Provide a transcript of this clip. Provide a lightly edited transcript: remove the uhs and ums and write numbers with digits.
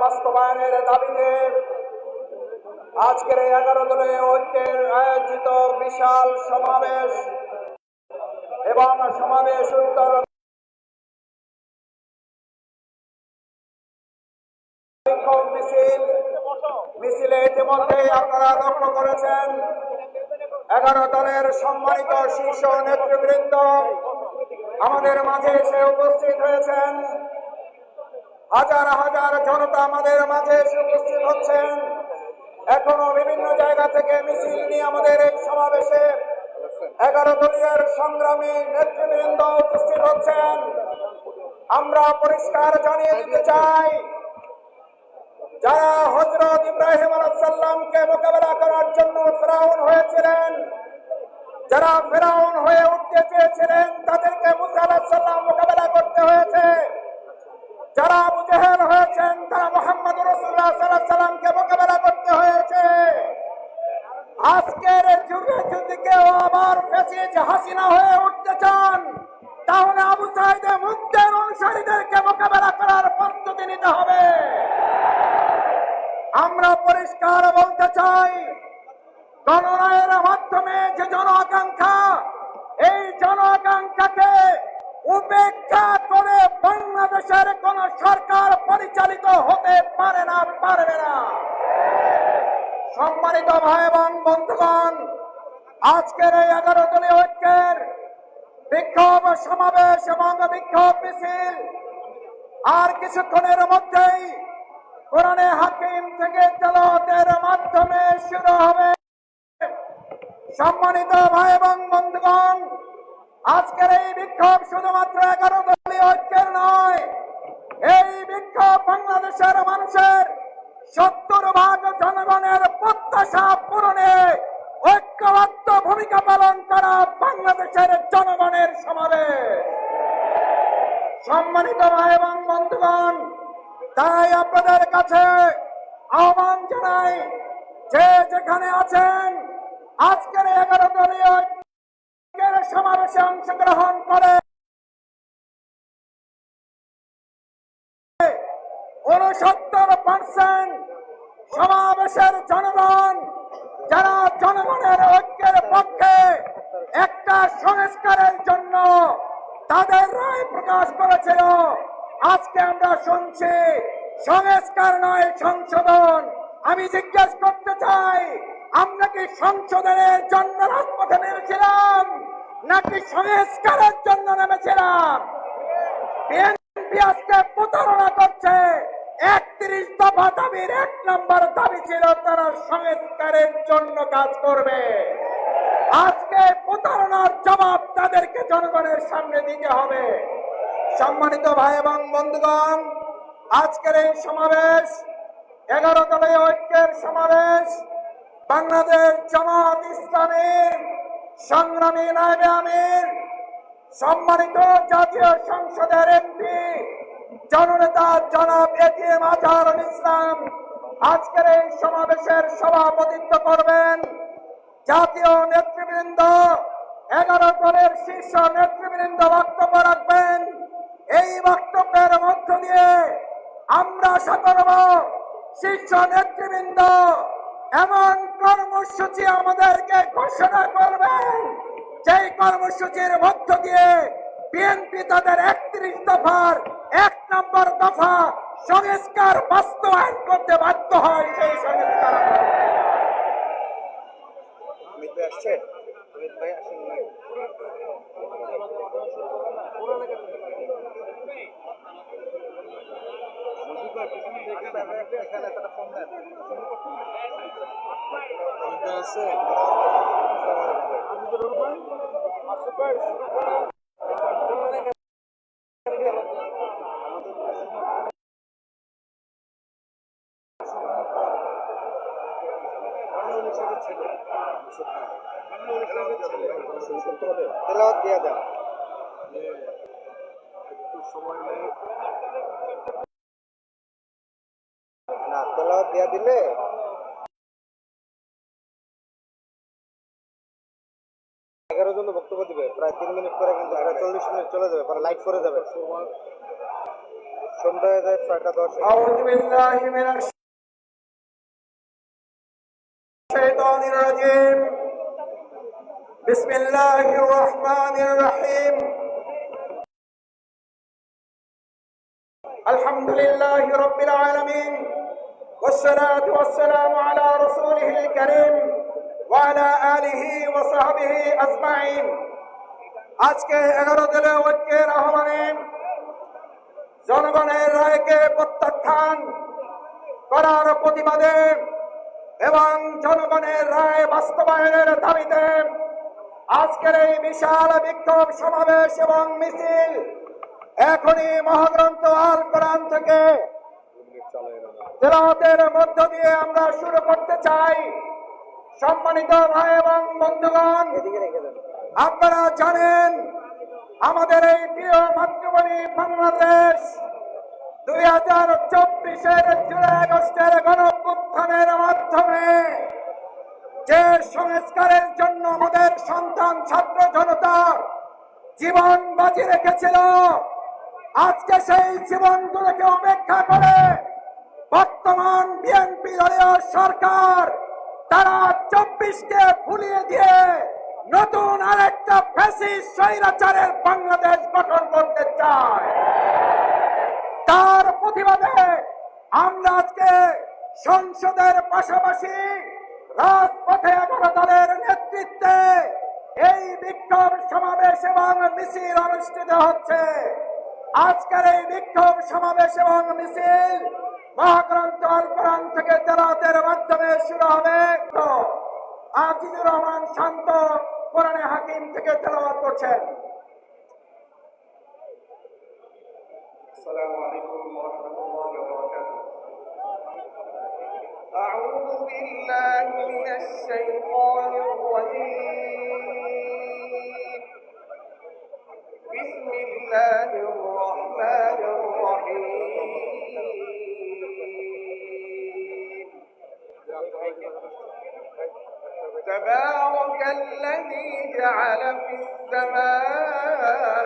বাস্তবায়নের দাবিতে আজকের এই 11 দলীয় ঐক্যের আয়োজিত বিশাল সমাবেশ এবং সমাবেশ উত্তর বিক্ষোভ মিছিলে ইতিমধ্যে আপনারা লক্ষ্য করেছেন 11 দলের সম্মানিত শীর্ষ নেতৃবৃন্দ আমাদের মাঝে এসে উপস্থিত হয়েছেন। হাজার হাজার জনতা আমাদের মাঝে এসে উপস্থিত হচ্ছেন। এখনো বিভিন্ন জায়গা থেকে মিছিল নিয়ে আমাদের এই সমাবেশে 11 দলীয় সংগ্রামী নেতৃবৃন্দ উপস্থিত হচ্ছেন। আমরা পরিষ্কার জানিয়ে দিতে চাই, যারা হযরত ইব্রাহিম আলাইহিস সালামকে মোকাবেলা করার জন্য ফেরাউন হয়েছিলেন, যারা ফেরাউন হয়ে উঠতে চেয়েছিলেন, তাদেরকে মুসা আলাইহিস সালাম মোকাবেলা করতে হয়েছে। যারা আবু জেহেল হয়েছেন, তারা মুহাম্মদ রাসূলুল্লাহ সাল্লাল্লাহু আলাইহি সাল্লামকে মোকাবেলা করতে হয়েছে। আজকের যুগে যদি কেউ আবার ফ্যাসিস্ট হাসিনা হয়ে উঠতে চান, তাহলে আবু সাঈদ মুগ্ধের অনুসারীদেরকে মোকাবেলা করার প্রস্তুতি নিতে হবে। আমরা পরিষ্কার বলতে চাই, গণরায়ের মাধ্যমে যে জন আকাঙ্ক্ষা, এই জন আকাঙ্ক্ষাকে উপেক্ষা করে বাংলাদেশের কোন সরকার পরিচালিত হতে পারে না, পারবে না। সম্মানিত ভাই এবং বন্ধুগণ, আজকের এই 11 দলীয় ঐক্যের বিক্ষোভ সমাবেশ এবং বিক্ষোভ মিছিল আর কিছুক্ষণের মধ্যেই কোরআনে হাকিম থেকে তেলাওয়াতের মাধ্যমে শুরু হবে। সম্মানিত ভাই এবং বন্ধুগণ, আজকের এই বিক্ষোভ শুধুমাত্র 11 দলীয় ঐক্যের নয়, এই বিক্ষোভ বাংলাদেশের মানুষের 70% জনগণের প্রত্যাশা পূরণে ঐক্যবদ্ধ ভূমিকা পালন করা বাংলাদেশের জনগণের সমাবেশ। সম্মানিত ভাই এবং বন্ধুগণ, তাই আপনাদের কাছে আহ্বান জানাই, যে যেখানে আছেন আজকের 11 দলীয় ঐক্যের সমাবেশে অংশগ্রহণ করে 69% সমাবেশের জনগণ, যারা জনগণের ঐক্যের পক্ষে একটা সংস্কারের জন্য তাদের রায় প্রকাশ করেছিল। আজকে আমরা শুনছি সংস্কার নয় সংশোধন। আমি জিজ্ঞেস করতে চাই, আমরা কি সংশোধনের জন্য রাজপথে নেমেছিলাম নাকি সংস্কারের জন্য নেমেছিলাম? বিএনপি আজকে প্রতারণা করছে। 31 দফা দাবির 1 নম্বর দাবি ছিল তারা সংস্কারের জন্য কাজ করবে। আজকে প্রতারণার জবাব তাদেরকে জনগণের সামনে দিতে হবে। সম্মানিত ভাই এবং বন্ধুগণ, আজকের এই সমাবেশ 11 দলীয় ঐক্যের সমাবেশ বাংলাদেশ জামাত ইসলামীর সংগ্রামী নায়েবে আমির, সম্মানিত জাতীয় সংসদের এমপি জননেতা জনাব এটিএম আজহারুল ইসলাম আজকের এই সমাবেশের সভাপতিত্ব করবেন। জাতীয় নেতৃবৃন্দ, 11 দলের শীর্ষ নেতৃবৃন্দ বক্তব্য রাখবেন। এই বক্তব্যের মধ্য দিয়ে আমরা আশা করব শীর্ষ নেতৃবৃন্দ এমন কর্মসূচি আমাদেরকে ঘোষণা করবেন, যেই কর্মসূচির মধ্য দিয়ে বিএনপি তাদের 31 দফার 1 নম্বর দফা সংস্কার বাস্তবায়ন করতে বাধ্য হয়। সেই সংস্কার তেলাওয়াত দিয়ে দাও। একটু সময় নেই না, তেলাওয়াত দিয়ে দিলে 11 জন বক্তব্য দিবে, প্রায় 3 মিনিট করে, কিন্তু 40 মিনিট চলে যাবে, পরে লাইট করে যাবে। সন্ধ্যায় 6:10 أعوذ بالله من الشيطان الرجيم بسم الله الرحمن الرحيم الحمد لله رب العالمين والصلاة والسلام على رسوله الكريم وعلى آله وصحبه أجمعين আজকে 11 দলীয় ঐক্যের আহ্বানে জনগণের রায়কে প্রত্যাখ্যান করার প্রতিবাদে এবং জনগণের রায় বাস্তবায়নের দাবিতে আজকের এই বিশাল বিক্ষোভ সমাবেশ এবং মিছিল এখনই মহাগ্রন্থ আল কোরআন থেকে তেলাওয়াতের মধ্য দিয়ে আমরা শুরু করতে চাই। সম্মানিত ভাই এবং বন্ধুগণ, আপনারা জানেন আমাদের এই প্রিয় মাতৃভূমি বাংলাদেশ 2024-এর জুলাই আগস্টের গণঅভ্যুত্থানের মাধ্যমে যে সংস্কারের জন্য আমাদের সন্তান ছাত্র জনতা জীবন বাজি রেখেছিল, আজকে সেই জীবনগুলোকে উপেক্ষা করে বর্তমান বিএনপি দলীয় সরকার তারা 24কে ভুলিয়ে দিয়ে নতুন আরেকটা ফ্যাসিস্ট স্বৈরাচারের বাংলাদেশ গঠন করতে চায়। তার প্রতিবাদে আমরা আজকে সংসদের পাশাপাশি রাজপথে 11 দলের নেতৃত্বে এই বিক্ষোভ সমাবেশ এবং মিছিল অনুষ্ঠিত হচ্ছে। আজকের এই বিক্ষোভ সমাবেশ এবং মিছিল মহাগ্রন্থ আল কোরআন থেকে তেলাওয়াতের মাধ্যমে শুরু হবে। আজিজুর রহমান শান্ত কোরআনে হাকিম থেকে তেলাওয়াত করছেন। السلام عليكم ورحمة الله وبركاته. أعوذ بالله من الشيطان الرجيم. بسم الله الرحمن الرحيم. تبارك الذي جعل في السماء